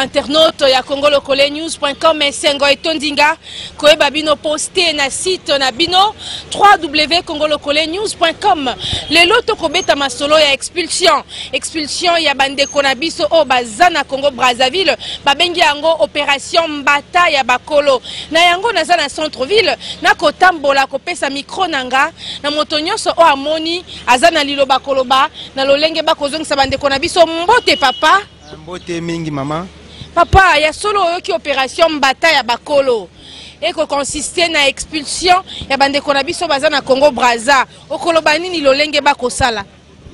Internaute ya congolocolenews.com esengo etondinga koyeba bino poste na site na bino www.congolocolenews.com. lelo tokobeta masolo ya expulsion ya bandeko na biso o baza na Congo Brazzaville babengi yango opération Mbata ya bakolo na yango naza na centre ville na kotambola kopesa micro nanga na moto nyonso o amoni aza na liloba koloba na lolenge bakozongisa bandeko na biso mbote papa. Mbote mingi mama. Papa, ya solo oyoki opération Mbata ya bakolo eko consiste na expulsion ya bandeko na biso baza na Congo Brazza. Okoloba nini lolenge bakosala?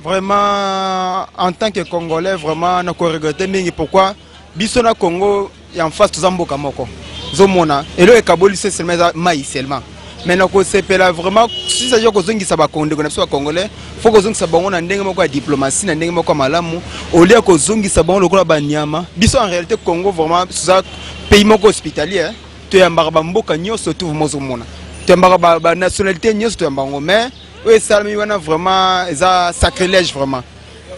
Vraiment en tant que Congolais vraiment na ko regretter mingi pourquoi biso na Congo ya en face tozamboka moko. Zomona elo ekabolise seulement mai seulement. Mais na ko sepela vraiment si ça joko zongisa ba Congolais na biso ba Congolais faut ko zongisa bango na ndenge moko ya diplomatie na ndenge moko malamu au lieu ko zongisa bango lokola ba nyama. Biso en réalité Congo vraiment ça pays moko hospitalier to ya mbaraba mboka nyoso tout mozomona. To ya mbaraba ba nationalité nyoso to ya mbango mais oui salmi wana vraiment ça sacrilège vraiment.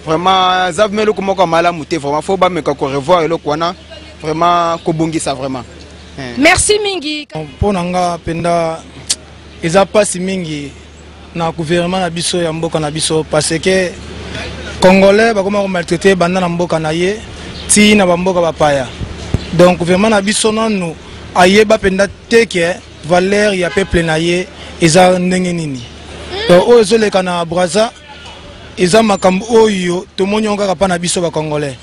Vraiment ça melo ko moko malamu te vraiment faut ba meka ko revoir eloko wana vraiment ko bongisa vraiment. Merci mingi. Ponanga penda eza pasi mingi na gouvernement na biso ya mboka na biso parce que Congolais bakoma ko maltraiter banda na mboka na ye ti na bamboka bapaya. Donc gouvernement na biso nanu ayeba penda teke valeur ya peuple na ye eza ndenge nini. Donc ozo leka na Brazza eza makambo oyo tomoni onga pa na biso ba Congolais.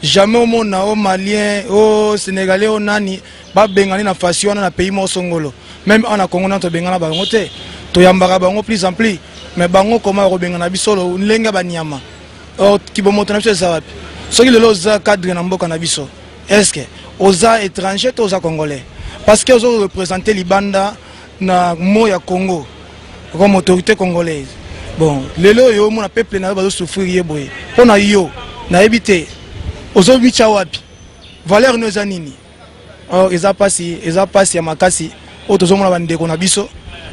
Jamais au monde au Malien au Sénégalais au nani ba bengani na fashion na pays mo songolo. Même en a Congo na to bengana bango te. To yambara bango plus en plus. Mais bango comment ro bengana bisolo nlenga banyama. O kibomoto na biso za wapi. Soki lelo za cadre na mboka na biso. Est-ce que oza étranger to oza congolais? Parce que ozo représenter libanda na mo ya Congo comme autorité congolaise. Bon, lelo yo mo na peuple na ba souffrir yeboye. Pona yo na ebité ozo bicha wapi. Valeur no za nini? Oh, eza pasi ya makasi. Otozomona bandeko na biso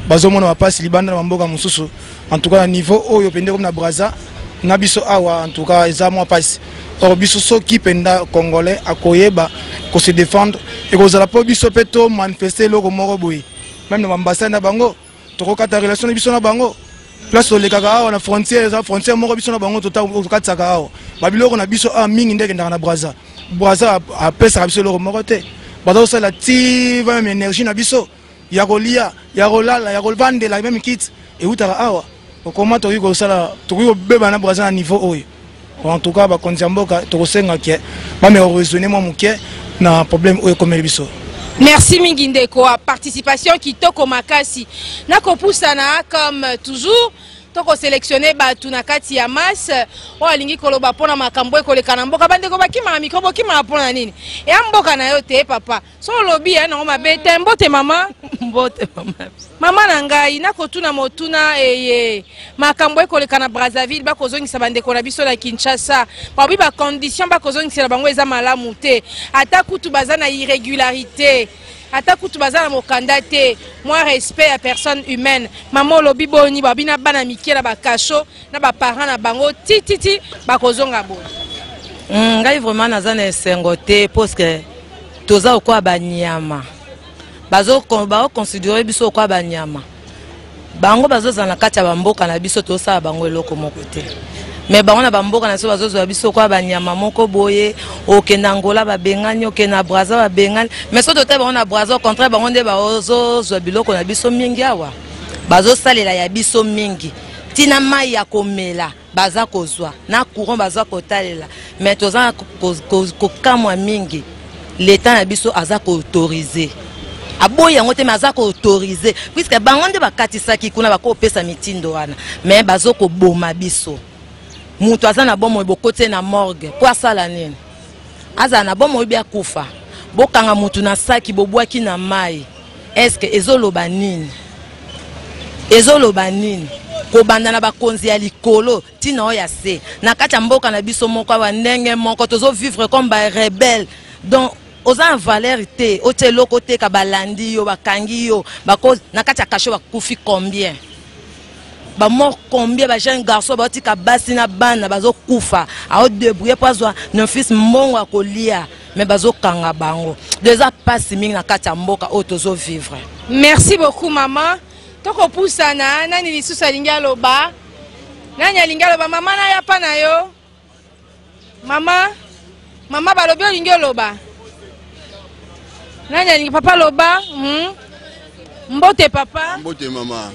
bazomona bapasi libanda na mboka mususu en tout cas à niveau oyo pende comme na Brazza na biso awa en tout cas eza moi passe or biso soki penda congolais akoyeba ko se défendre et ko zala po biso peto manifester loko moko boyi même na ambassade na bango to kata relation na biso na bango place le kaka awa na frontière moko biso na bango to katsaka awa babiloko na biso a mingi ndeke na Brazza a pesa biso loko moko te bazo sala ti même énergie na biso ya kolia ya kolala ya kolvandela même kit et utaka awa comment to yiko sala to yiko beba na Brazza na niveau oyo en tout cas ba konzamboka to kosenga ke ba me raisonner moi muke na problème oyo comme biso. Merci mingi ndeko participation kitoko makasi na kopusana comme toujours toko sélectionner batu na kati ya masse o alingi koloba pona makambo ekoleka na mboka bandeko bakima na mikrobo kima pona nini e mboka na yo te papa so lobi na ngoma bete mbote mama mbote mama na ngai na kotuna motuna eye makambo ekoleka na Brazzaville bakozongisa bandeko na biso na Kinshasa babi ba condition bakozongisa bango eza malamu te ata kutu baza na irrégularité ata kutu baza na mokanda te moi respect à personne humaine maman lobi boni babina bana mikela bakasho na ba parents na bango tititi bakozonga bo ngai vraiment naza na esengo te parce que toza okwa banyama bazo considérer biso okwa banyama bango bazoza na kati ya bamboka na biso tosala bango eloko moko te mais bango na bamboka na biso bazozwa biso kwa banyama moko boye okenda Angola babengani okenda Brazza babengani mais so tote bango na Brazza au contraire bango nde bazozwa biloko na biso mingi awa bazosalela ya biso mingi tina mai ya komela baza kozwa na courant baza kotalela mais toza kokamwa mingi l'état na biso aza ko autoriser aboyi yango te maza ko autoriser puisque bango nde bakatisaki kuna bakopesa mitindo wana mais bazo ko boma biso mutu aza na bomo bokote na morgue po asala nini aza na bomo bia kufa bokanga mutu na saki bobwaki na mai est-ce que ezoloba nini kobanda na bakonzi ya likolo tina oya se na kati ya mboka na biso moko wa ndenge moko tozo vivre comme ba rebelle donc oza en valeur te ote loko te ka balandi yo bakangi yo bako na kati ya kasho bakufi combien ba mort combien ba jeune garçon ba tika basi na bana bazo kufa a débrouiller pour azwa non fils mbongo akolia mais bazo kanga bango déjà passe mingi na kati ya mboka o tozo vivre. Merci beaucoup maman. Toko pusana nani lisusu alingi aloba nani alingi aloba mama na ya pa na yo mama balobi olingi oloba nani alingi papa loba mbote papa mbote mama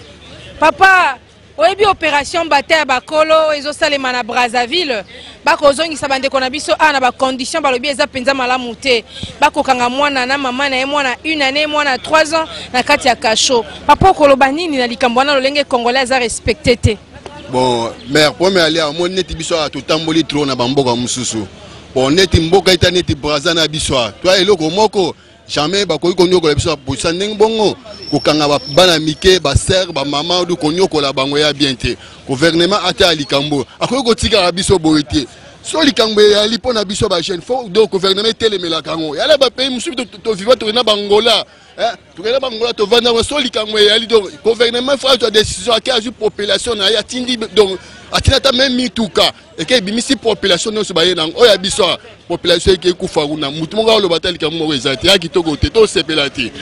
papa oyebi opération bataille bakolo ezosalema na Brazzaville bakozongisa bandeko na biso na bacondition balobi eza penza malamu te bakokanga mwana na mama na ye mwana 1 année mwana 3 ans na kati ya kasho papa okoloba nini na likambo wana lolenge congolais aza respecté te bon mère pour me aller à mon neti biso a totamboli trop na bamboka mususu bon neti mboka ita neti Brazza na biso toi eloko moko jamais bakoki konyokola biso posa ndenge bongo kokanga bana mike ba sœur ba maman du konyokola bango ya bien te gouvernement ata likambo akoki kotika biso boyete so likambo ya lipo na biso ba jeune faut donc gouvernement telemela kango yala ba pays mususu to vivre to na bangola to na bangola to vanda so likambo ya li donc gouvernement faut ta décision à la population na ya tindi donc atinata même mituka et que bimisi population no so baye na oya biso population qui kufa kuna mutu monga lo batali kamwe ezati ya kitoko te to sepelati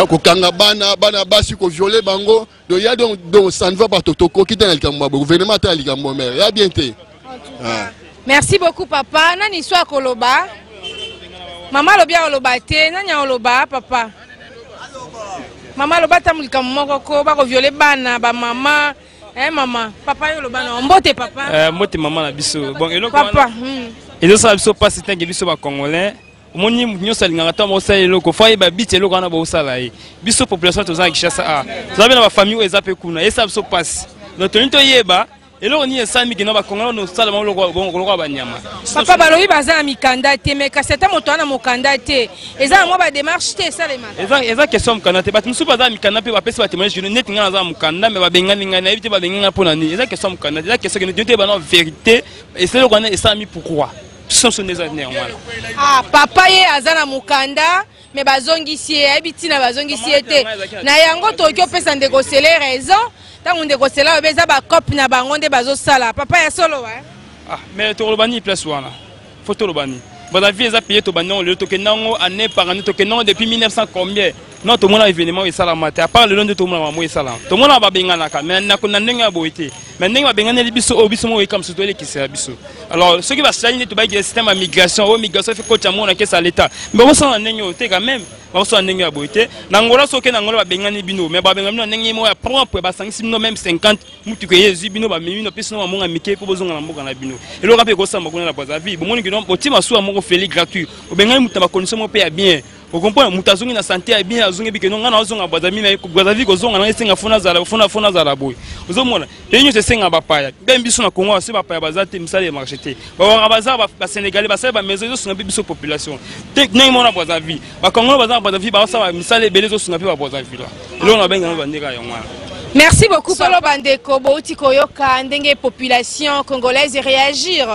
ko kanga bana basi ko violer bango donc ya donc ça ne va pas totoko qui dans le kamwa gouvernement ta li kamwa mais ya bien te. Merci beaucoup papa nani soit koloba mama lobia oloba te nani oloba papa mama lobata mulika moko ko ba ko violer bana ba mama maman papa yo lobana mbote papa mbote maman na biso bon eloko papa ezo sa biso pas c'est que biso ba congolais moni nyosa linganga ta mo sa eloko fa ba biti eloko na ba usala yi biso population to za kishasa to za ba famille eza pe kuna esa biso pas donc to yeba eloko ni esami kina ba congolais no sala mo loko ba nyama papa balobi baza na mikanda te mais kaseta moto na mokanda te eza mo ba démarche te salema eza question mokanda te bat musu baza mikanda pe ba pesa ba témoignage je net nga za mokanda mais ba bengani nga na éviter ba benganga pona ni eza question mokanda eza question que nous ba na vérité et c'est loko na esami pourquoi sont des années normal papa ye aza na mokanda mais bazongisi ebiti na bazongisi te na yango tokyo pesa ndeko sele raison tango ndeko sele beza ba cop na bango nde bazo sala papa ya solo mais to lobani place wana photo lobani bana vie eza payé to banon le tokenango année par année tokenango depuis 1900 combien non to mona événement et sala matin à part le long de to mona mamu et sala to mona ba bengana ka mais na ko na ndenge ya boité mais ndenge ba bengana libiso obiso mo comme surtout les qui c'est biso alors ceux qui va changer to ba le système de migration migration fait coach amona que ça l'état mais on s'en ndenge te quand même on s'en ndenge ya boité na ngola soke na ngola ba bengani bino mais ba bengani ndenge mo ya propre ba sangisi bino même 50 mutu ke yezu bino ba mimi no pesi no monga mike po bozonga na mboka na bino et le rapé ko samba ko na Brazzaville bon moni que non otima so amoko feli gratuit o bengani mutu ba condition mo pe bien vous comprenez mutazungi na santé ya bien azungi bike nonga na ozonga Brazzaville ko zonga na esenga fona zala boy ozomona penyo se senga bapaya ben biso na Congo se bapaya bazate misale marché te ba baza ba Sénégalais ba sala ba maison zo sunga biso population te ngai mona Brazzaville ba Congo baza Brazzaville ba sala misale belezo sunga ba Brazzaville lo na benga ba ndeka yo mwana. Merci beaucoup Solo Bandeko Bouti Koyoka ndenge population congolaise réagir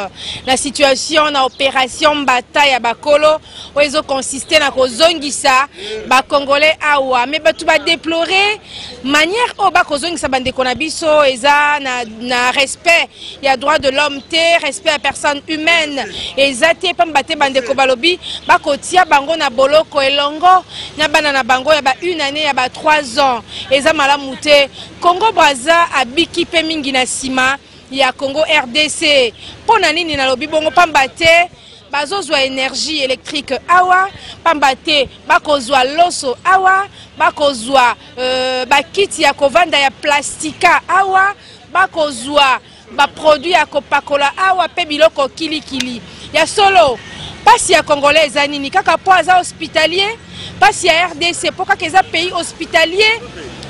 la situation na opération bataille à Bakolo où ils ont consisté na kozongisa ba congolais awa mais batu ba déplorer manière au ba kozongisa bandeko na biso eza na respect il y a droit de l'homme té respect à personne humaine ezate pambate bandeko balobi ba kotia bango na boloko elongo na bana na bango ya ba 1 année ya ba 3 ans eza malamu te Congo Brazza abiki pe mingi na sima ya Congo RDC pona nini na lobi bongo pambate bazozwa énergie électrique awa pambate bakozwa loso awa bakozwa bakiti ya kovanda ya plastika awa bakozwa ba produit ya kopakola awa pe biloko kilikili ya solo pasi ya congolais nini kaka po aza hospitalier Parce qu'il y a RDC, pourquoi qu'ils ont pays hospitalier?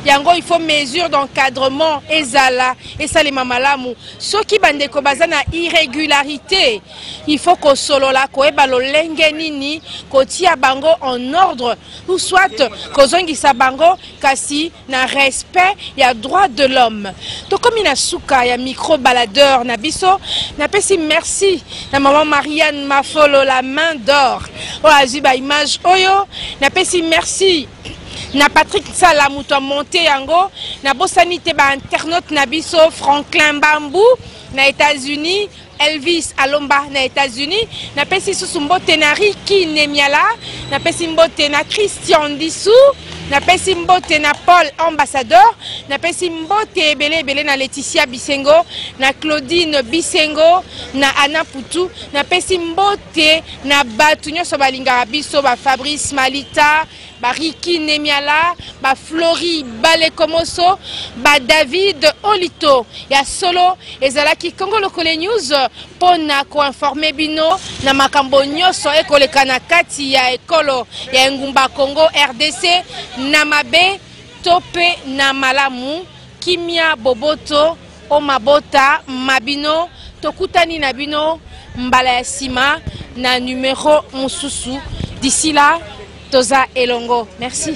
Yango, il faut mesure d'encadrement ezala et ça les mamalamu. Ceux qui bande ko bazana irrégularité, il faut que solo la ko ebalo lengenini ko tia bango en ordre ou soit ko zongi sa bango kasi na respect ya droit de l'homme. To comme ina suka ya micro baladeur na biso na pesi merci na maman Marianne Mafolo la main d'or. O aziba image oyo na pesi merci. Na Patrick Sala muto monté yango na bosanité ba internaute na biso Franklin Bambou na États-Unis, Elvis Alomba na États-Unis, na pesi susumbote na Riki Nemiala, na pesi mbote na Christian Dissou, na pesi mbote na Paul Ambassadeur, na pesi mbote ebele na Laetitia Bisengo, na Claudine Bisengo, na Anna Poutou, na pesi mbote na batu nyonso balingaka biso ba Fabrice Malita, ba Riki Nemiala, ba Flori Balekomoso, ba David Olito. Ya solo ezalaki Congo Lokole News pona ko informer bino na makambo nyonso ekoleka na kati ya ekolo ya Ngumba Congo RDC na mabe tope na malamu kimia boboto o mabota mabino tokutani na bino mbala ya sima na numéro mosusu. D'ici là, Toza Elongo. Merci.